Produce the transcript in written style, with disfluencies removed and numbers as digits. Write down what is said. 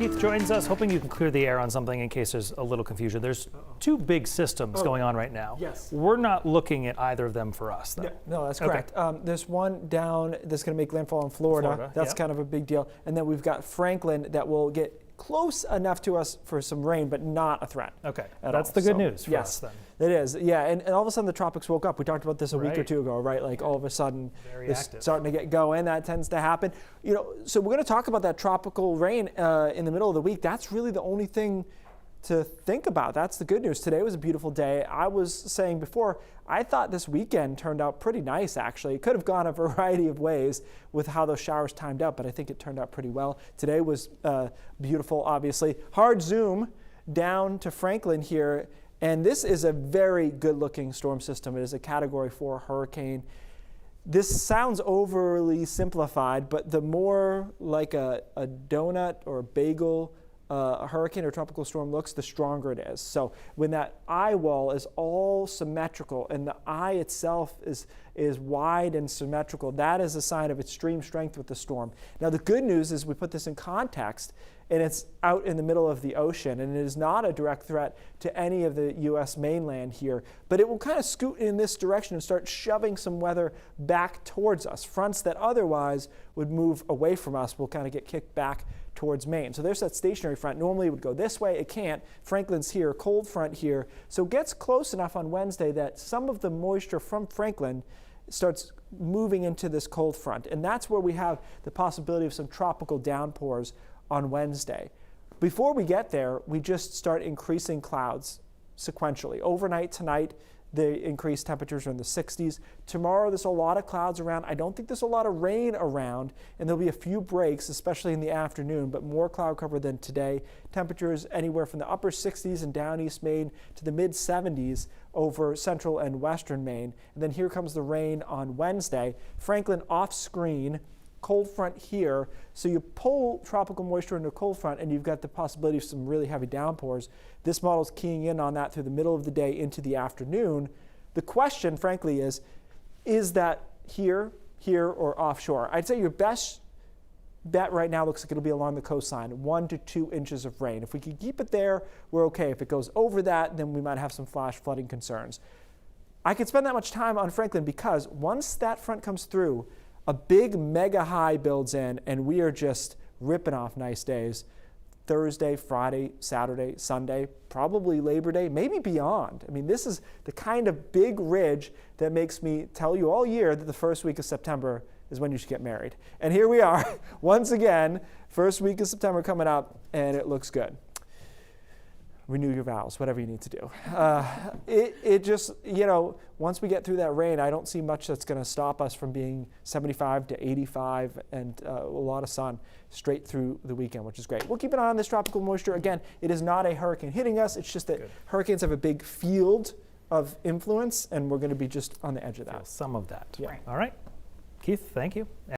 Keith joins us, hoping you can clear the air on something in case there's a little confusion. There's two big systems going on right now. Yes. We're not looking at either of them for us, though. No, that's correct. There's one down that's going to make landfall in Florida. That's kind of a big deal. And then we've got Franklin that will get close enough to us for some rain, but not a threat. Okay, that's the good news for us then. It is, yeah. And all of a sudden the tropics woke up. We talked about this a week or two ago, right? Like all of a sudden it's starting to get going. That tends to happen. You know, so we're going to talk about that tropical rain in the middle of the week. That's really the only thing to think about. That's the good news. Today was a beautiful day. I was saying before, I thought this weekend turned out pretty nice, actually. It could have gone a variety of ways with how those showers timed out, but I think it turned out pretty well. Today was beautiful, obviously. Hard zoom down to Franklin here, and this is a very good-looking storm system. It is a Category 4 hurricane. This sounds overly simplified, but the more like a donut or a bagel a hurricane or tropical storm looks, the stronger it is. So when that eye wall is all symmetrical and the eye itself is wide and symmetrical, that is a sign of extreme strength with the storm. Now the good news is we put this in context, and it's out in the middle of the ocean, and it is not a direct threat to any of the U.S. mainland here, but it will kind of scoot in this direction and start shoving some weather back towards us. Fronts that otherwise would move away from us will kind of get kicked back towards Maine. So there's that stationary front. Normally it would go this way. It can't. Franklin's here, cold front here. So it gets close enough on Wednesday that some of the moisture from Franklin starts moving into this cold front. And that's where we have the possibility of some tropical downpours on Wednesday. Before we get there, we just start increasing clouds sequentially. Overnight tonight, the increased temperatures are in the 60s. Tomorrow, there's a lot of clouds around. I don't think there's a lot of rain around, and there'll be a few breaks, especially in the afternoon, but more cloud cover than today. Temperatures anywhere from the upper 60s and down East Maine to the mid 70s over central and western Maine. And then here comes the rain on Wednesday. Franklin off screen. Cold front here, so you pull tropical moisture into a cold front and you've got the possibility of some really heavy downpours. This model's keying in on that through the middle of the day into the afternoon. The question, frankly, is that here, or offshore? I'd say your best bet right now looks like it'll be along the coastline, 1 to 2 inches of rain. If we can keep it there, we're okay. If it goes over that, then we might have some flash flooding concerns. I could spend that much time on Franklin because once that front comes through, a big mega high builds in, and we are just ripping off nice days. Thursday, Friday, Saturday, Sunday, probably Labor Day, maybe beyond. I mean, this is the kind of big ridge that makes me tell you all year that the first week of September is when you should get married. And here we are, once again, first week of September coming up, and it looks good. Renew your vows, whatever you need to do. It just, you know, once we get through that rain, I don't see much that's going to stop us from being 75 to 85 and a lot of sun straight through the weekend, which is great. We'll keep an eye on this tropical moisture. Again, it is not a hurricane hitting us. It's just that hurricanes have a big field of influence, and we're going to be just on the edge of that. Some of that. Yeah. All right. Keith, thank you.